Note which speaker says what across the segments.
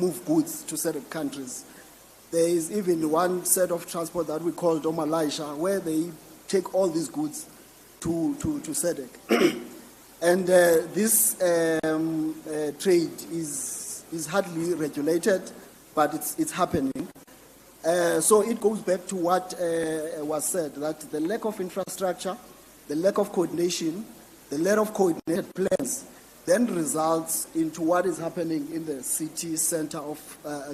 Speaker 1: move goods to certain countries. There is even one set of transport that we call Domalaisha, where they take all these goods to SADC. And this trade is hardly regulated, but it's happening. So it goes back to what was said, that the lack of infrastructure, the lack of coordination, the lack of coordinated plans then results into what is happening in the city center of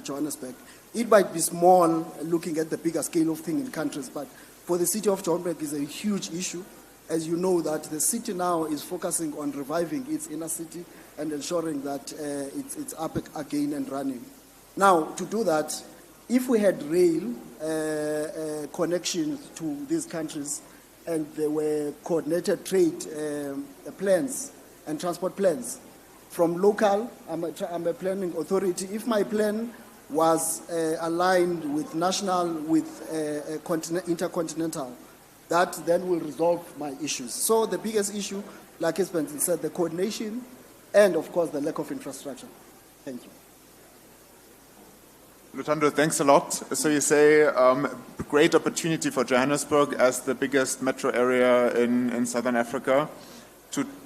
Speaker 1: Johannesburg. It might be small looking at the bigger scale of things in countries, but for the city of Johannesburg is a huge issue. As you know, that the city now is focusing on reviving its inner city and ensuring that it's up again and running. Now, to do that, if we had rail connections to these countries and there were coordinated trade plans and transport plans from local, I'm a planning authority. If my plan was aligned with national, with intercontinental, that then will resolve my issues. So the biggest issue, like Espen said, the coordination and, of course, the lack of infrastructure. Thank you.
Speaker 2: Lutando, thanks a lot. So you say great opportunity for Johannesburg as the biggest metro area in Southern Africa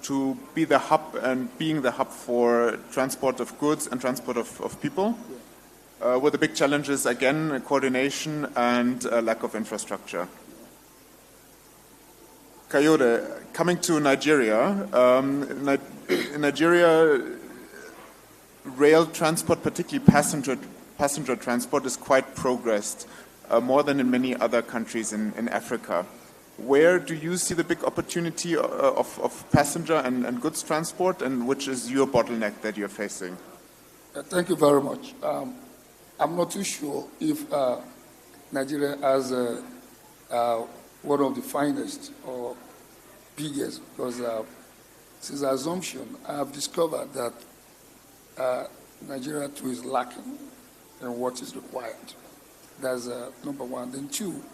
Speaker 2: to be the hub and being the hub for transport of goods and transport of people. Yeah. With the big challenges, again, coordination and lack of infrastructure. Kayode, coming to Nigeria, in Nigeria, rail transport, particularly passenger transport, is quite progressed, more than in many other countries in Africa. Where do you see the big opportunity of passenger and goods transport, and which is your bottleneck that you're facing?
Speaker 3: Thank you very much. I'm not too sure if Nigeria has one of the finest or biggest, because since the assumption, I have discovered that Nigeria too is lacking in what is required. That's number one. Then two,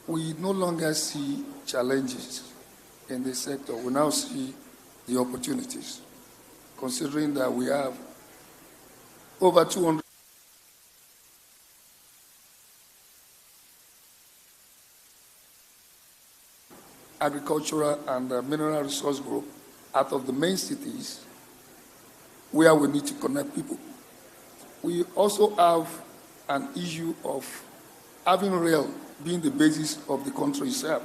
Speaker 3: we no longer see challenges in this sector. We now see the opportunities, considering that we have over 200 agricultural and mineral resource group out of the main cities where we need to connect people. We also have an issue of having rail being the basis of the country itself.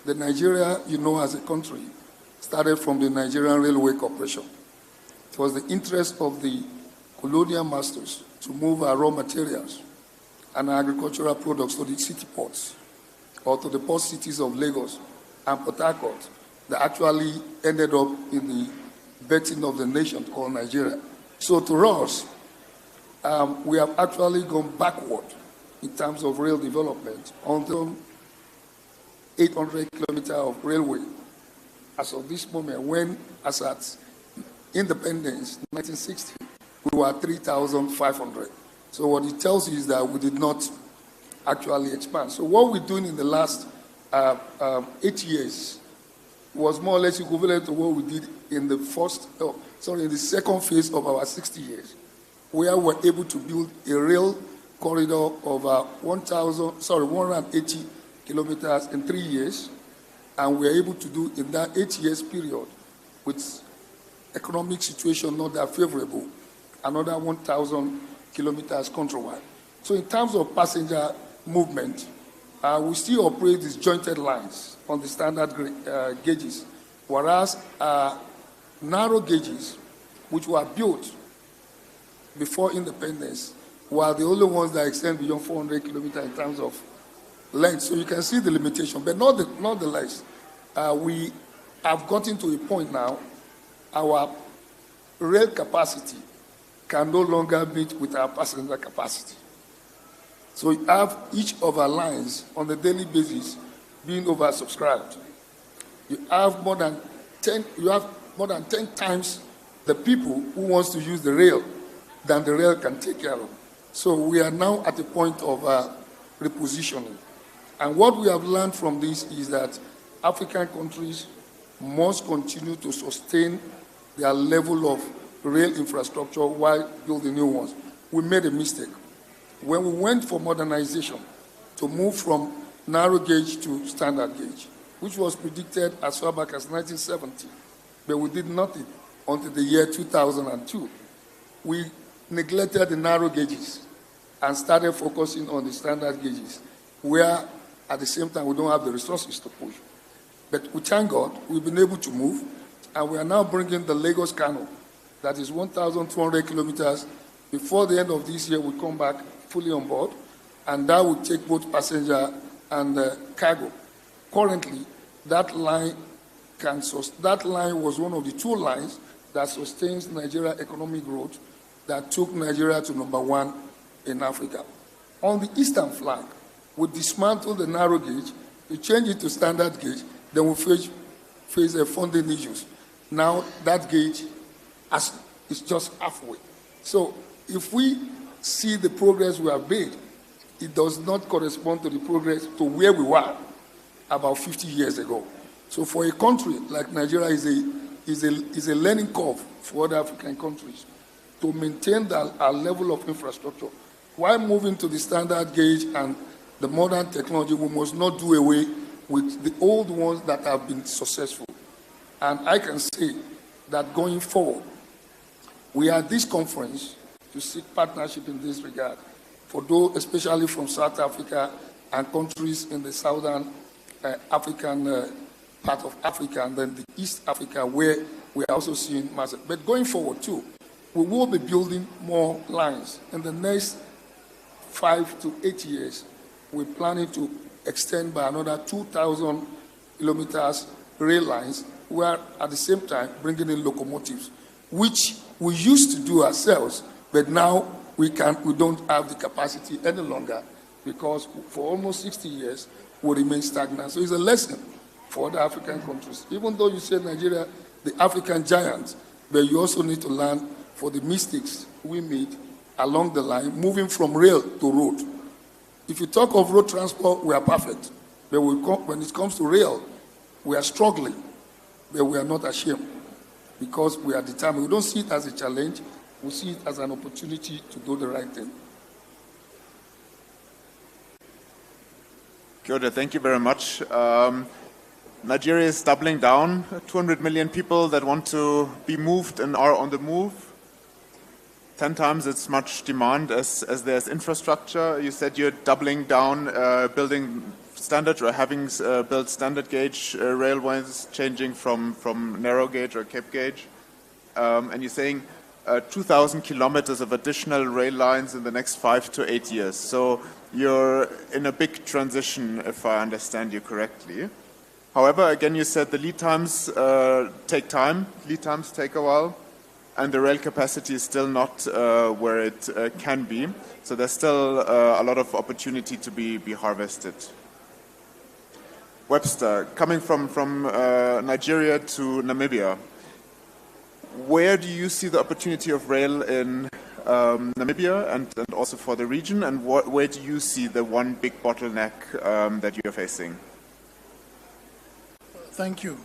Speaker 3: The Nigeria, you know, as a country, started from the Nigerian Railway Corporation. It was the interest of the colonial masters to move our raw materials and agricultural products to the city ports or to the port cities of Lagos and Port Harcourt that actually ended up in the betting of the nation called Nigeria. So to us, we have actually gone backward in terms of rail development until 800 kilometers of railway. As of this moment, when as at independence, 1960, we were 3,500. So what it tells you is that we did not actually expand. So what we're doing in the last 8 years was more or less equivalent to what we did in the in the second phase of our 60 years, where we were able to build a rail corridor of 180 kilometers in 3 years, and we were able to do in that 8 years period, with economic situation not that favorable, another 1,000 kilometers countrywide. So in terms of passenger movement, we still operate these jointed lines on the standard gauges, whereas narrow gauges, which were built before independence, were the only ones that extend beyond 400 kilometers in terms of length. So you can see the limitation, but nonetheless, we have gotten to a point now, our rail capacity can no longer meet with our passenger capacity. So we have each of our lines on a daily basis being oversubscribed. You have more than 10 times the people who wants to use the rail than the rail can take care of. So we are now at the point of repositioning. And what we have learned from this is that African countries must continue to sustain their level of rail infrastructure while building new ones. we made a mistake. When we went for modernization to move from narrow gauge to standard gauge, which was predicted as far back as 1970, but we did nothing until the year 2002. We neglected the narrow gauges and started focusing on the standard gauges, where at the same time we don't have the resources to push. But we thank God we've been able to move, and we are now bringing the Lagos Canal, that is 1,200 kilometers. Before the end of this year, we'll come back fully on board, and that will take both passenger and cargo. Currently, that line was one of the two lines that sustains Nigeria economic growth that took Nigeria to #1 in Africa. On the eastern flank, we dismantle the narrow gauge, we change it to standard gauge, then we face funding issues. Now that gauge is just halfway. So if we see the progress we have made, it does not correspond to the progress to where we were about 50 years ago. So for a country like Nigeria is a learning curve for other African countries to maintain our level of infrastructure. While moving to the standard gauge and the modern technology, we must not do away with the old ones that have been successful. And I can say that going forward, we are at this conference to seek partnership in this regard, for those, especially from South Africa and countries in the southern African part of Africa, and then the East Africa, where we are also seeing massive. But going forward too, we will be building more lines. In the next 5 to 8 years, we're planning to extend by another 2,000 kilometers rail lines, where at the same time bringing in locomotives, which we used to do ourselves, but now we don't have the capacity any longer, because for almost 60 years we remain stagnant. So it's a lesson for other African countries. Even though you say Nigeria, the African giant, but you also need to learn for the mistakes we made along the line, moving from rail to road. If you talk of road transport, we are perfect. But when it comes to rail, we are struggling, but we are not ashamed, because we are determined. We don't see it as a challenge. We see it as an opportunity to do the right thing.
Speaker 2: Kyoto, thank you very much. Nigeria is doubling down. 200 million people that want to be moved and are on the move. 10 times as much demand as there's infrastructure. You said you're doubling down, building standard or having built standard gauge railways, changing from narrow gauge or Cape gauge. And you're saying 2,000 kilometers of additional rail lines in the next 5 to 8 years. So you're in a big transition, if I understand you correctly. However, again, you said the lead times take time, lead times take a while, and the rail capacity is still not where it can be. So there's still a lot of opportunity to be harvested. Webster, coming from Nigeria to Namibia, where do you see the opportunity of rail in Namibia and also for the region, and where do you see the one big bottleneck that you're facing?
Speaker 4: Thank you.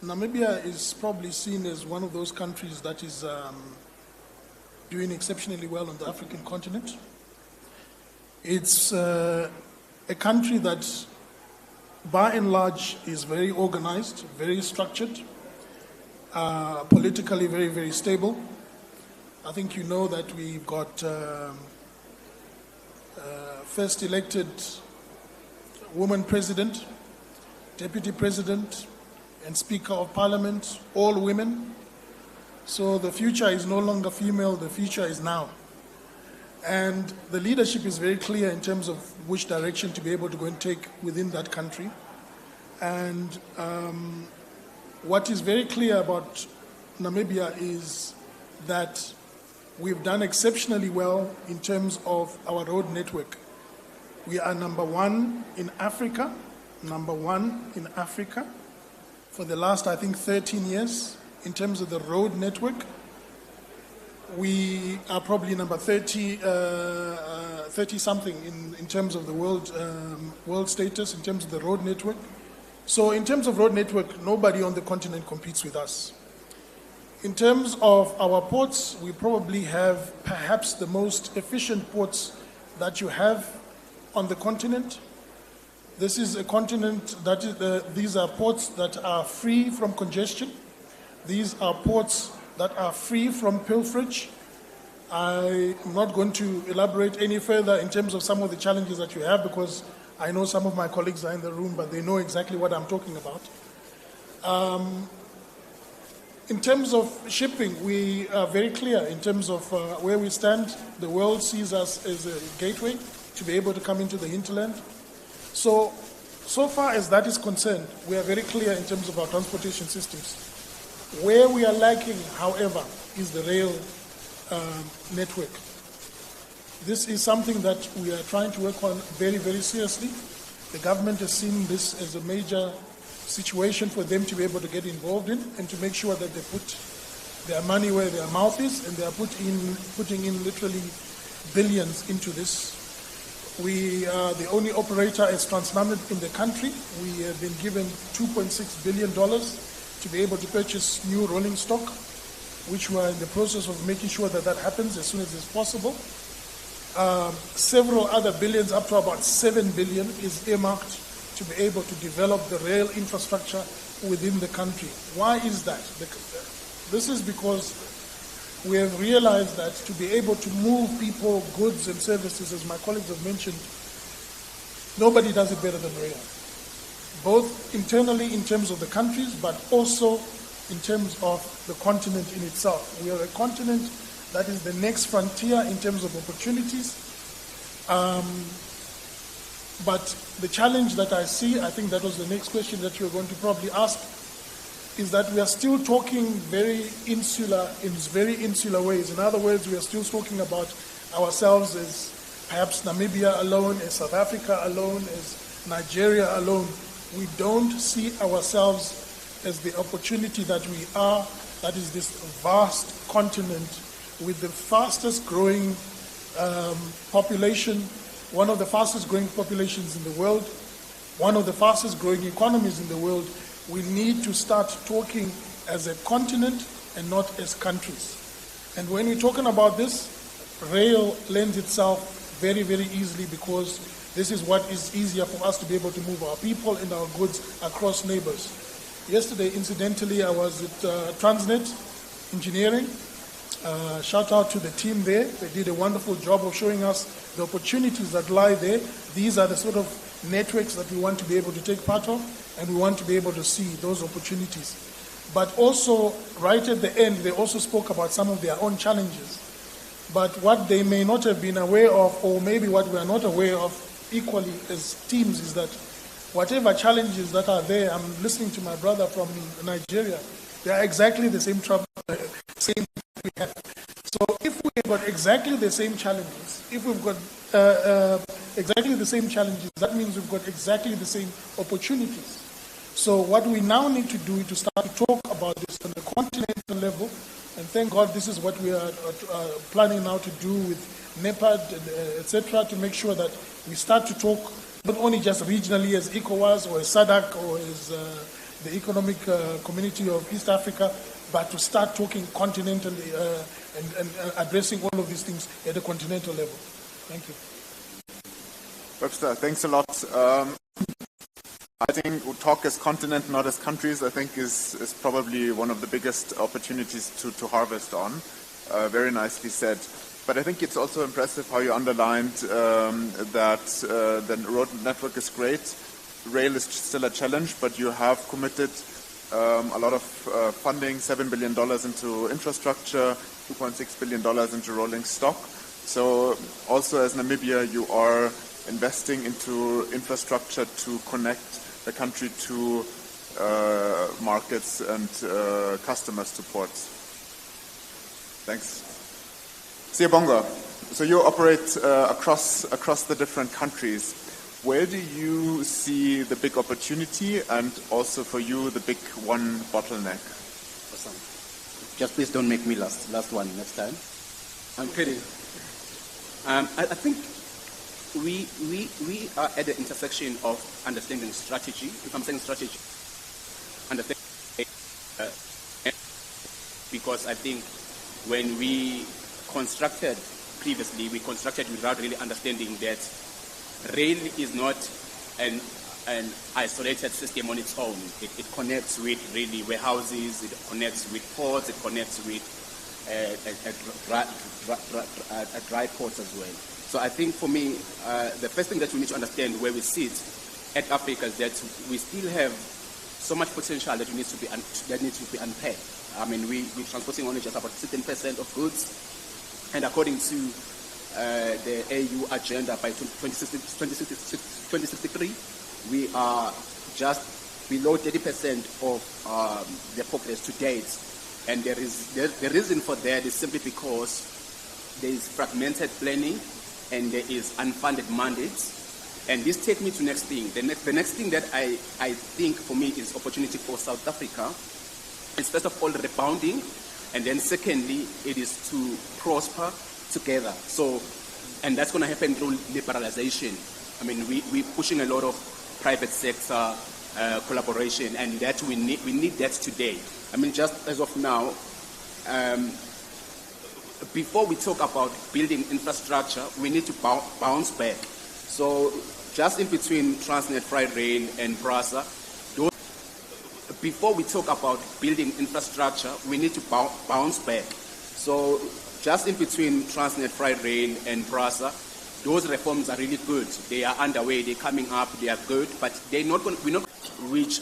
Speaker 4: Namibia is probably seen as one of those countries that is doing exceptionally well on the African continent. It's a country that, by and large, is very organized, very structured, politically very, very stable. I think you know that we've got first elected woman president, deputy president, and Speaker of Parliament, all women. So the future is no longer female, the future is now. And the leadership is very clear in terms of which direction to be able to go and take within that country. And what is very clear about Namibia is that we've done exceptionally well in terms of our road network. We are #1 in Africa, #1 in Africa for the last, I think, 13 years in terms of the road network. We are probably number 30 something in terms of the world status, in terms of the road network. So in terms of road network, nobody on the continent competes with us. In terms of our ports, we probably have perhaps the most efficient ports that you have on the continent. This is a continent that these are ports that are free from congestion. These are ports that are free from pilferage. I am not going to elaborate any further in terms of some of the challenges that you have, because I know some of my colleagues are in the room, but they know exactly what I'm talking about. In terms of shipping, we are very clear in terms of where we stand. The world sees us as a gateway to be able to come into the hinterland. So far as that is concerned, we are very clear in terms of our transportation systems. Where we are lacking, however, is the rail network. This is something that we are trying to work on very, very seriously. The government has seen this as a major situation for them to be able to get involved in and to make sure that they put their money where their mouth is, and they are putting in literally billions into this. We are the only operator as Transnamib in the country. We have been given $2.6 billion to be able to purchase new rolling stock, which we are in the process of making sure that that happens as soon as it's possible. Several other billions, up to about $7 billion, is earmarked to be able to develop the rail infrastructure within the country. Why is that? This is because we have realized that to be able to move people, goods, and services, as my colleagues have mentioned, nobody does it better than rail. Both internally in terms of the countries, but also in terms of the continent in itself. We are a continent that is the next frontier in terms of opportunities. But the challenge that I see, I think that was the next question that you were going to probably ask, is that we are still talking very insular, in very insular ways. In other words, we are still talking about ourselves as perhaps Namibia alone, as South Africa alone, as Nigeria alone. We don't see ourselves as the opportunity that we are, that is this vast continent with the fastest growing population, one of the fastest growing populations in the world, one of the fastest growing economies in the world. We need to start talking as a continent and not as countries. And when we're talking about this, rail lends itself very, very easily, because this is what is easier for us to be able to move our people and our goods across neighbors. Yesterday, incidentally, I was at Transnet Engineering. Shout out to the team there. They did a wonderful job of showing us the opportunities that lie there. These are the sort of networks that we want to be able to take part of, and we want to be able to see those opportunities. But also, right at the end, they also spoke about some of their own challenges. But what they may not have been aware of, or maybe what we are not aware of equally as teams, is that whatever challenges that are there, I'm listening to my brother from Nigeria, they are exactly the same trouble, same we have. So if we've got exactly the same challenges, if we've got exactly the same challenges, that means we've got exactly the same opportunities. So what we now need to do is to start to talk about this on the continental level, and thank God this is what we are planning now to do with NEPAD, etc., to make sure that we start to talk not only just regionally as ECOWAS or as SADC or as the Economic Community of East Africa, but to start talking continentally and addressing all of these things at the continental level. Thank you.
Speaker 2: Webster, thanks a lot. I think we'll talk as continent, not as countries, I think is probably one of the biggest opportunities to harvest on. Very nicely said. But I think it's also impressive how you underlined that the road network is great. Rail is still a challenge, but you have committed a lot of funding, $7 billion into infrastructure, $2.6 billion into rolling stock. So also as Namibia, you are investing into infrastructure to connect the country to markets and customers to ports. Thanks. Siyabonga, so you operate across the different countries. Where do you see the big opportunity and also for you the big one bottleneck?
Speaker 5: Awesome. Just please don't make me last one next time. I'm kidding. I think we are at the intersection of understanding strategy. If I'm saying strategy, understanding because I think when we constructed previously, we constructed without really understanding that rail is not an isolated system on its own. It connects with really warehouses, it connects with ports, it connects with dry ports as well. So I think for me, the first thing that we need to understand where we sit at Africa is that we still have so much potential that needs to be unpacked. I mean, we're transporting only just about 16% of goods, and according to the AU agenda by 2063, we are just below 30% of the progress to date. And the reason for that is simply because there is fragmented planning and there is unfunded mandates. And this takes me to the next thing. The next thing that I think for me is opportunity for South Africa is first of all rebounding, and then secondly, it is to prosper together. So, and that's going to happen through liberalization. I mean, we're pushing a lot of private sector collaboration, and that we need that today. I mean, just as of now, before we talk about building infrastructure, we need to bounce back. So just in between Transnet Freight Rail and BRASA, before we talk about building infrastructure, we need to bounce back. So just in between Transnet Freight Rail and BRASA, those reforms are really good. They are underway, they're coming up, they are good, but we're not which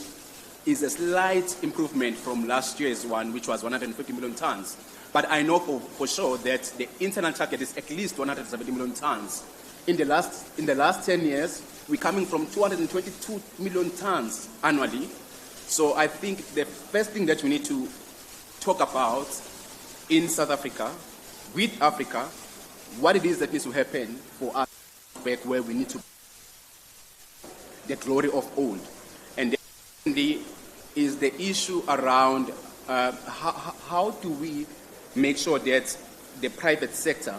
Speaker 5: is a slight improvement from last year's one, which was 150 million tons. But I know for sure that the internal target is at least 170 million tons. In the last 10 years, we're coming from 222 million tons annually. So I think the first thing that we need to talk about in South Africa, with Africa, what it is that needs to happen for us back where we need to the glory of old. And then is the issue around how do we make sure that the private sector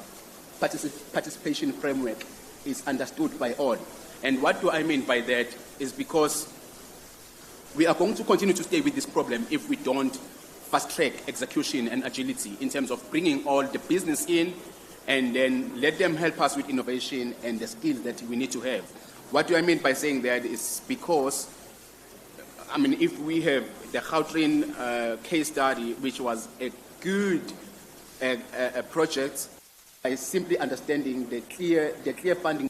Speaker 5: participation framework is understood by all. And what do I mean by that is because we are going to continue to stay with this problem if we don't fast-track execution and agility in terms of bringing all the business in and then let them help us with innovation and the skills that we need to have. What do I mean by saying that is because, I mean, if we have the Gauteng case study, which was a good project, by simply understanding the clear funding,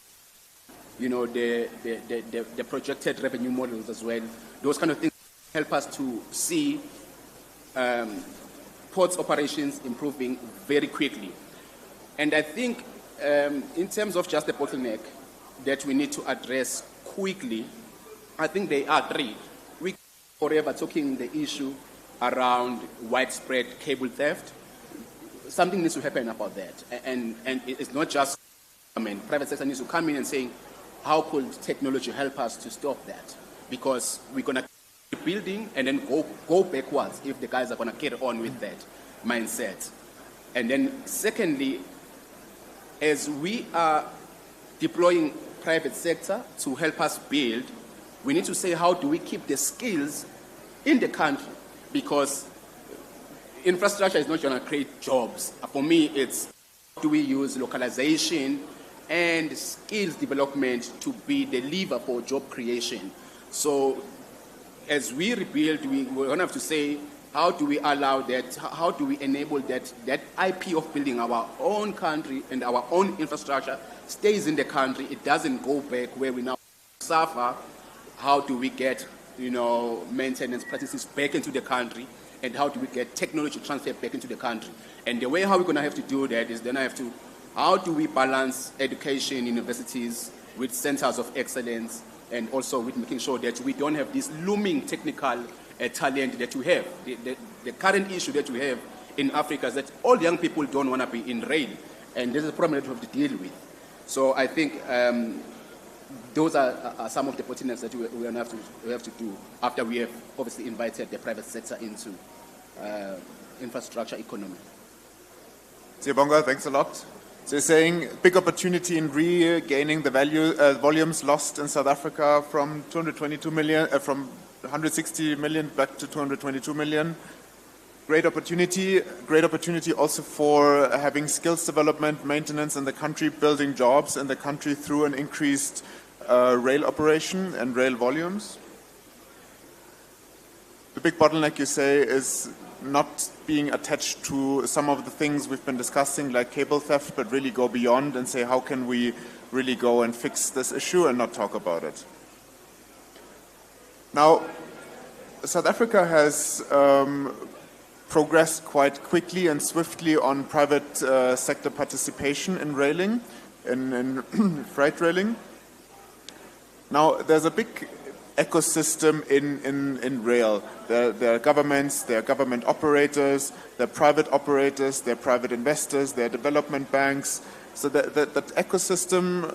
Speaker 5: you know, the projected revenue models as well. Those kind of things help us to see ports operations improving very quickly. And I think in terms of just the bottleneck that we need to address quickly, I think there are three. We forever talking the issue around widespread cable theft. Something needs to happen about that. And it's not just, I mean, private sector needs to come in and saying, how could technology help us to stop that? Because we're going to keep building and then go backwards if the guys are going to carry on with that mindset. And then secondly, as we are deploying private sector to help us build, we need to say, how do we keep the skills in the country? Because infrastructure is not going to create jobs. For me, it's how do we use localization and skills development to be the lever for job creation. So as we rebuild, we're going to have to say, how do we allow that, how do we enable that IP of building our own country and our own infrastructure stays in the country, it doesn't go back where we now suffer. How do we get, maintenance practices back into the country, and how do we get technology transfer back into the country? And the way how we're going to have to do that is then how do we balance education, universities with centers of excellence, and also with making sure that we don't have this looming technical talent that we have. The current issue that we have in Africa is that all young people don't want to be in rail, and this is a problem that we have to deal with. So I think those are some of the bottlenecks that we have to do after we have obviously invited the private sector into infrastructure economy.
Speaker 2: Siyabonga, thanks a lot. So you're saying big opportunity in regaining the volumes lost in South Africa from 222 million, from 160 million back to 222 million. great opportunity also for having skills development, maintenance in the country, building jobs in the country through an increased rail operation and rail volumes. The big bottleneck, you say, is not being attached to some of the things we've been discussing, like cable theft, but really go beyond and say, how can we really go and fix this issue and not talk about it? Now, South Africa has progressed quite quickly and swiftly on private sector participation in railing, in freight railing. Now, there's a big ecosystem in rail. There are governments, there are government operators, there are private operators, there are private investors, there are development banks. So that ecosystem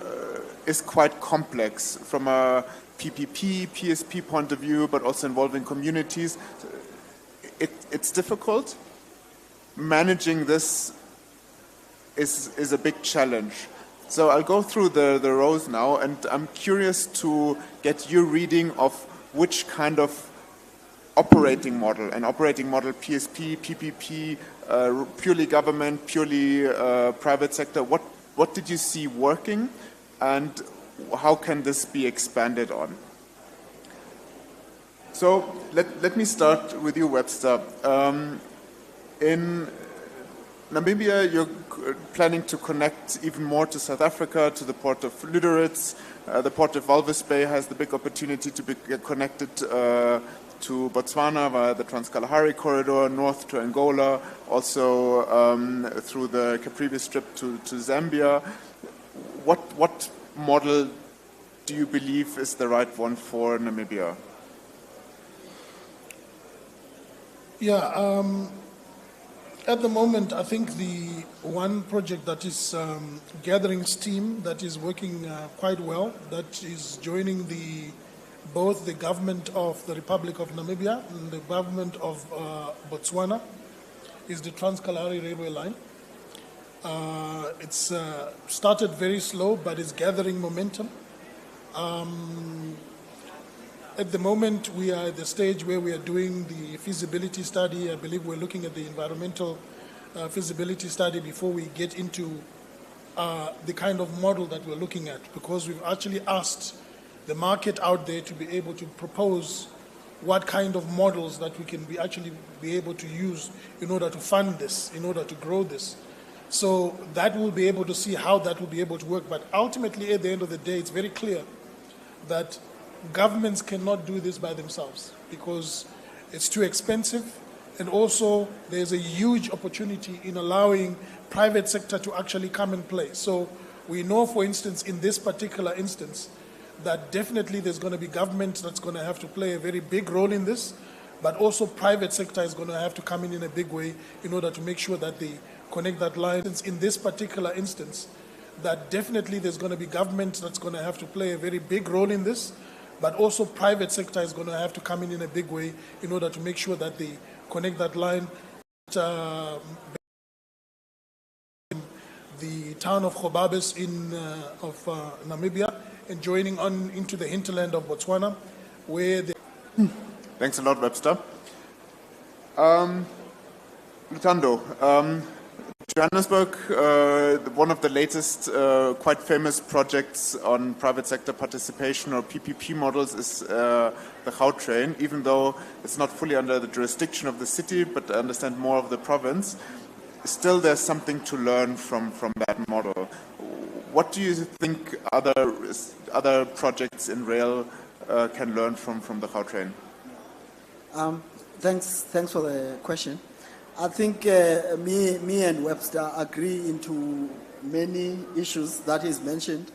Speaker 2: is quite complex from a PPP, PSP point of view, but also involving communities. It's difficult. Managing this is a big challenge. So I'll go through the rows now, and I'm curious to get your reading of which kind of operating model, PSP, PPP, purely government, purely private sector, what did you see working, and how can this be expanded on? So let me start with you, Webster. In Namibia, you're planning to connect even more to South Africa, to the port of Lüderitz. The port of Walvis Bay has the big opportunity to be connected to Botswana via the Trans-Kalahari corridor, north to Angola, also through the Caprivi Strip to Zambia. What model do you believe is the right one for Namibia?
Speaker 4: Yeah, at the moment, I think the one project that is gathering steam, that is working quite well, that is joining both the government of the Republic of Namibia and the government of Botswana, is the Trans-Kalahari Railway Line. It's started very slow, but it's gathering momentum. At the moment, we are at the stage where we are doing the feasibility study. I believe we're looking at the environmental feasibility study before we get into the kind of model that we're looking at, because we've actually asked the market out there to be able to propose what kind of models that we can actually be able to use in order to fund this, in order to grow this. So that we'll be able to see how that will be able to work. But ultimately, at the end of the day, it's very clear that governments cannot do this by themselves because it's too expensive, and also there's a huge opportunity in allowing private sector to actually come and play. So we know, for instance, in this particular instance, that definitely there's going to be government that's going to have to play a very big role in this, but also private sector is going to have to come in a big way in order to make sure that they connect that line. In this particular instance, that definitely there's going to be government that's going to have to play a very big role in this, but also private sector is going to have to come in a big way in order to make sure that they connect that line. The town of Gobabis of Namibia and joining on into the hinterland of Botswana, where they...
Speaker 2: Thanks a lot, Webster. Lutando, Johannesburg, one of the latest quite famous projects on private sector participation or PPP models is the Gautrain, even though it's not fully under the jurisdiction of the city, but I understand more of the province. Still, there's something to learn from that model. What do you think other projects in rail can learn from the Gautrain?
Speaker 1: Thanks for the question. I think me and Webster agree into many issues that is mentioned,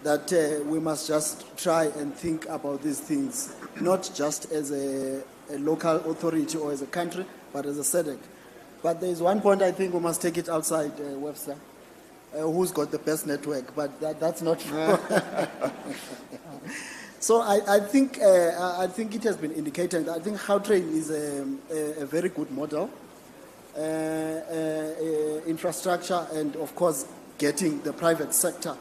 Speaker 1: that we must just try and think about these things, not just as a local authority or as a country, but as a SADC. But there is one point I think we must take it outside, Webster. Who's got the best network? But that's not true. So I think it has been indicated. I think Gautrain is a very good model. Infrastructure and, of course, getting the private sector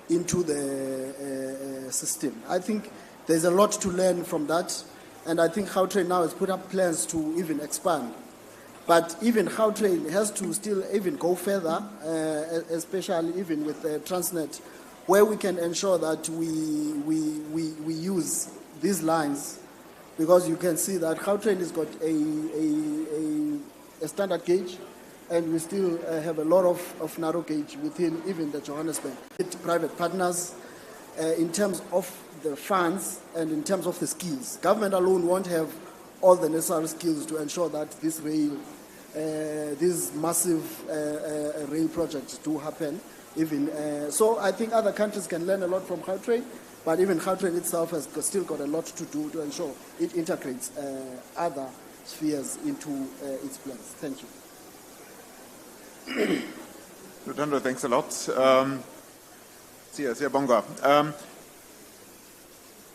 Speaker 1: into the system. I think there's a lot to learn from that, and I think Gautrain now has put up plans to even expand. But even Gautrain has to still even go further, especially even with Transnet, where we can ensure that we use these lines, because you can see that Gautrain has got a standard gauge, and we still have a lot of narrow gauge within even the Johannesburg. Private partners, in terms of the funds and in terms of the skills. Government alone won't have all the necessary skills to ensure that this rail, these massive rail projects do happen. So I think other countries can learn a lot from Gautrain, but even Gautrain itself has still got a lot to do to ensure it integrates other spheres into its plans. Thank you.
Speaker 2: Lutando, thanks a lot. Siyabonga.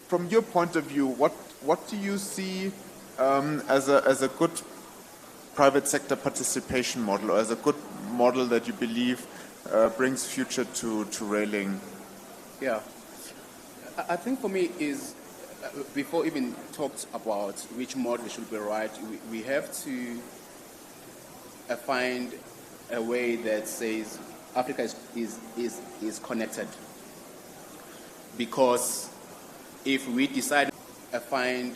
Speaker 2: From your point of view, what do you see as a good private sector participation model, or as a good model that you believe brings future to railing?
Speaker 5: Yeah, I think for me is, before even talked about which model should be right, we have to find a way that says Africa is connected. Because if we decide to find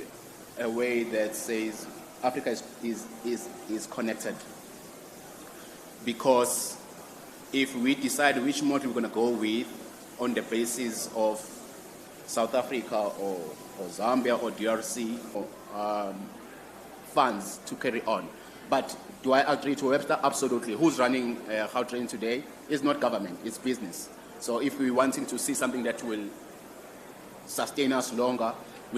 Speaker 5: a way that says Africa is connected, because if we decide which model we're going to go with on the basis of South Africa or Zambia or DRC or funds to carry on. But do I agree to Webster? Absolutely. Who's running Gautrain today? It's not government, it's business. So if we're wanting to see something that will sustain us longer,